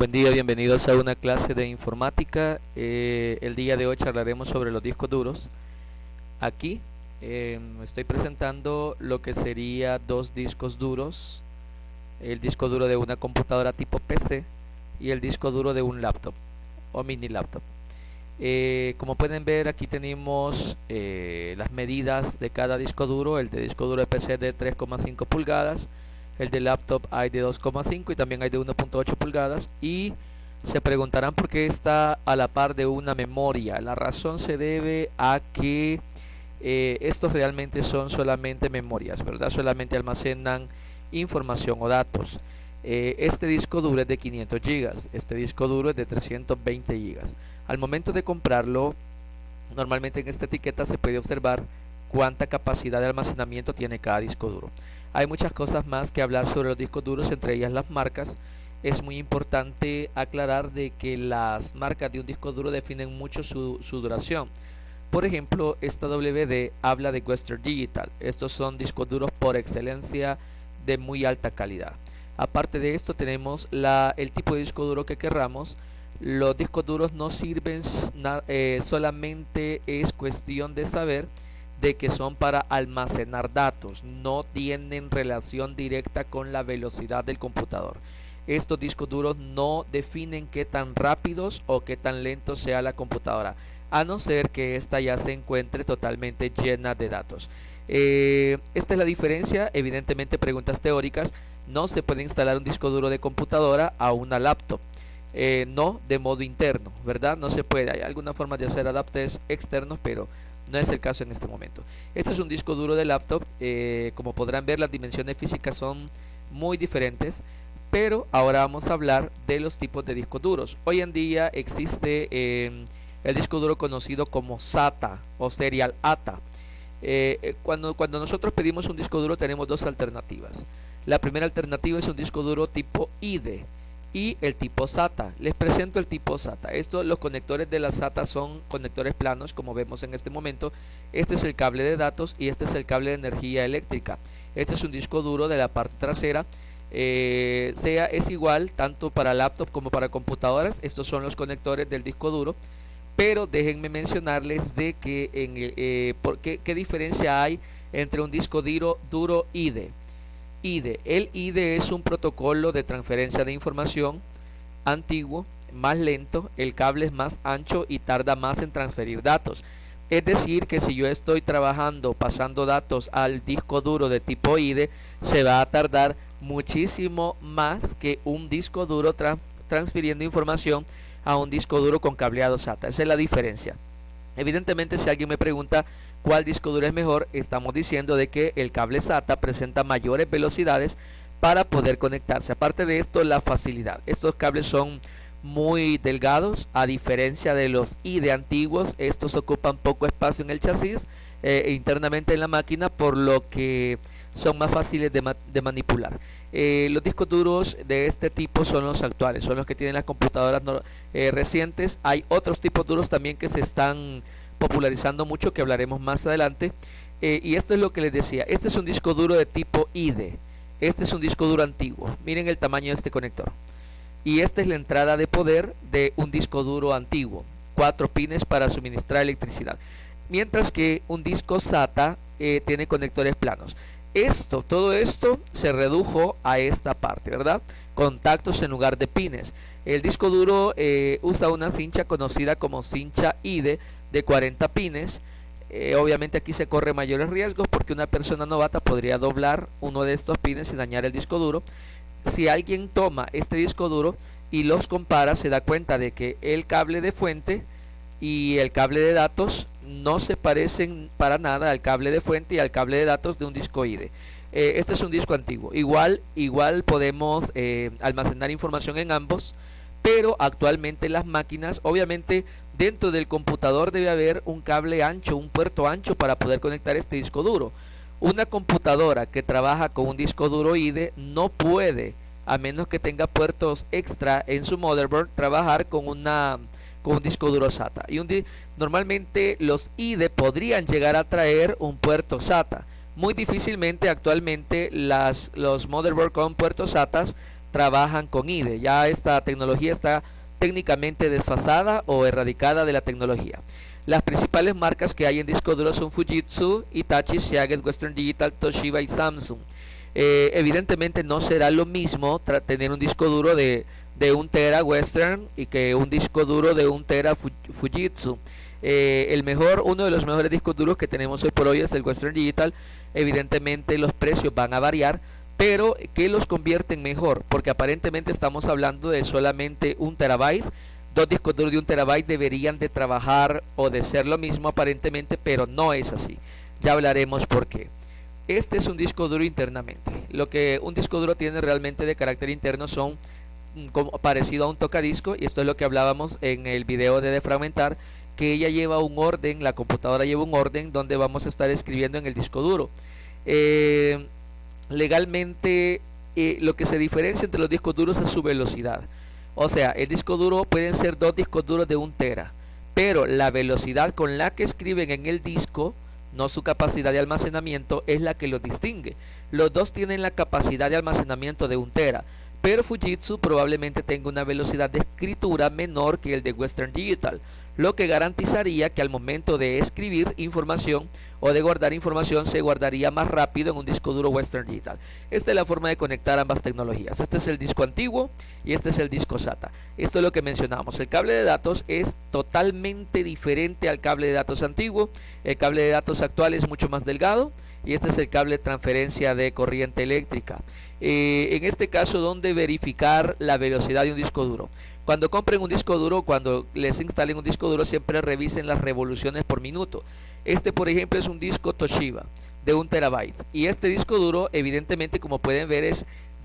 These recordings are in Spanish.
Buen día, bienvenidos a una clase de informática. El día de hoy charlaremos sobre los discos duros. Aquí estoy presentando lo que sería dos discos duros, el disco duro de una computadora tipo PC y el disco duro de un laptop o mini laptop. Como pueden ver, aquí tenemos las medidas de cada disco duro. El de disco duro de PC de 3,5 pulgadas, el de laptop hay de 2,5 y también hay de 1,8 pulgadas. Y se preguntarán por qué está a la par de una memoria. La razón se debe a que estos realmente son solamente memorias, ¿verdad? Solamente almacenan información o datos. Este disco duro es de 500 gigas, este disco duro es de 320 gigas. Al momento de comprarlo, normalmente en esta etiqueta se puede observar cuánta capacidad de almacenamiento tiene cada disco duro. Hay muchas cosas más que hablar sobre los discos duros, entre ellas las marcas. Es muy importante aclarar de que las marcas de un disco duro definen mucho su duración. Por ejemplo, esta WD habla de Western Digital. Estos son discos duros por excelencia de muy alta calidad. Aparte de esto tenemos el tipo de disco duro que querramos. Los discos duros no sirven, solamente es cuestión de saber de que son para almacenar datos, no tienen relación directa con la velocidad del computador. Estos discos duros no definen qué tan rápidos o qué tan lento sea la computadora, a no ser que ésta ya se encuentre totalmente llena de datos. Esta es la diferencia. Evidentemente, preguntas teóricas: no se puede instalar un disco duro de computadora a una laptop. No de modo interno, ¿verdad? No se puede. Hay alguna forma de hacer adapters externos, pero no es el caso en este momento. Este es un disco duro de laptop. Como podrán ver, las dimensiones físicas son muy diferentes, pero ahora vamos a hablar de los tipos de discos duros. Hoy en día existe el disco duro conocido como SATA o Serial ATA. Cuando nosotros pedimos un disco duro tenemos dos alternativas. La primera alternativa es un disco duro tipo IDE y el tipo SATA. Les presento el tipo SATA. Los conectores de la SATA son conectores planos, como vemos en este momento. Este es el cable de datos y este es el cable de energía eléctrica. Este es un disco duro de la parte trasera. Es igual tanto para laptop como para computadoras. Estos son los conectores del disco duro. Pero déjenme mencionarles de que qué diferencia hay entre un disco duro IDE. El IDE es un protocolo de transferencia de información antiguo, más lento, el cable es más ancho y tarda más en transferir datos. Es decir, que si yo estoy trabajando pasando datos al disco duro de tipo IDE, se va a tardar muchísimo más que un disco duro transfiriendo información a un disco duro con cableado SATA. Esa es la diferencia. Evidentemente, si alguien me pregunta cuál disco duro es mejor, estamos diciendo de que el cable SATA presenta mayores velocidades para poder conectarse. Aparte de esto, la facilidad. Estos cables son muy delgados, a diferencia de los IDE antiguos. Estos ocupan poco espacio en el chasis internamente en la máquina, por lo que son más fáciles de manipular. Los discos duros de este tipo son los actuales, son los que tienen las computadoras recientes. Hay otros tipos duros también que se están popularizando mucho, que hablaremos más adelante. Y esto es lo que les decía. Este es un disco duro de tipo IDE. Este es un disco duro antiguo. Miren el tamaño de este conector. Y esta es la entrada de poder de un disco duro antiguo. 4 pines para suministrar electricidad. Mientras que un disco SATA tiene conectores planos. Todo esto se redujo a esta parte, ¿verdad? Contactos en lugar de pines. El disco duro usa una cincha conocida como cincha IDE de 40 pines. Obviamente aquí se corre mayores riesgos porque una persona novata podría doblar uno de estos pines y dañar el disco duro. Si alguien toma este disco duro y los compara, se da cuenta de que el cable de fuente y el cable de datos no se parecen para nada al cable de fuente y al cable de datos de un disco IDE. Este es un disco antiguo. Igual podemos almacenar información en ambos, pero actualmente las máquinas, obviamente dentro del computador debe haber un cable ancho, un puerto ancho para poder conectar este disco duro. Una computadora que trabaja con un disco duro IDE no puede, a menos que tenga puertos extra en su motherboard, trabajar con un disco duro SATA. Normalmente los IDE podrían llegar a traer un puerto SATA. Muy difícilmente actualmente los motherboard con puertos SATA trabajan con IDE. Ya esta tecnología está técnicamente desfasada o erradicada de la tecnología. Las principales marcas que hay en disco duro son Fujitsu, Hitachi, Seagate, Western Digital, Toshiba y Samsung. Evidentemente no será lo mismo tener un disco duro de 1 tera Western y que un disco duro de 1 tera Fujitsu. Uno de los mejores discos duros que tenemos hoy por hoy es el Western Digital. Evidentemente los precios van a variar, pero ¿qué los convierte en mejor? Porque aparentemente estamos hablando de solamente 1 terabyte. Dos discos duros de 1 terabyte deberían de trabajar o de ser lo mismo aparentemente, pero no es así. Ya hablaremos por qué. Este es un disco duro internamente. Lo que un disco duro tiene realmente de carácter interno son como parecido a un tocadisco, y esto es lo que hablábamos en el video de defragmentar, que ella lleva un orden, la computadora lleva un orden donde vamos a estar escribiendo en el disco duro. Legalmente lo que se diferencia entre los discos duros es su velocidad. O sea, el disco duro pueden ser 2 discos duros de 1 tera, pero la velocidad con la que escriben en el disco, no su capacidad de almacenamiento, es la que los distingue. Los dos tienen la capacidad de almacenamiento de 1 tera, pero Fujitsu probablemente tenga una velocidad de escritura menor que el de Western Digital, lo que garantizaría que al momento de escribir información o de guardar información se guardaría más rápido en un disco duro Western Digital. Esta es la forma de conectar ambas tecnologías. Este es el disco antiguo y este es el disco SATA. Esto es lo que mencionamos. El cable de datos es totalmente diferente al cable de datos antiguo. El cable de datos actual es mucho más delgado y este es el cable de transferencia de corriente eléctrica. En este caso, ¿dónde verificar la velocidad de un disco duro? Cuando compren un disco duro, cuando les instalen un disco duro, siempre revisen las revoluciones por minuto. Este, por ejemplo, es un disco Toshiba de 1 terabyte. Y este disco duro, evidentemente, como pueden ver,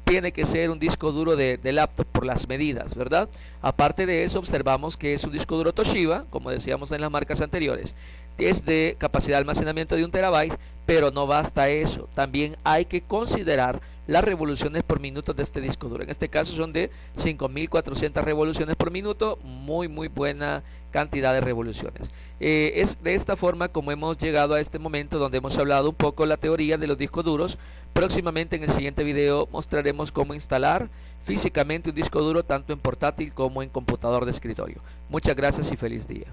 tiene que ser un disco duro de laptop por las medidas, ¿verdad? Aparte de eso, observamos que es un disco duro Toshiba, como decíamos en las marcas anteriores. Es de capacidad de almacenamiento de 1 terabyte, pero no basta eso. También hay que considerar las revoluciones por minuto de este disco duro. En este caso son de 5400 revoluciones por minuto, muy buena cantidad de revoluciones. Es de esta forma como hemos llegado a este momento donde hemos hablado un poco la teoría de los discos duros. Próximamente en el siguiente video mostraremos cómo instalar físicamente un disco duro tanto en portátil como en computador de escritorio. Muchas gracias y feliz día.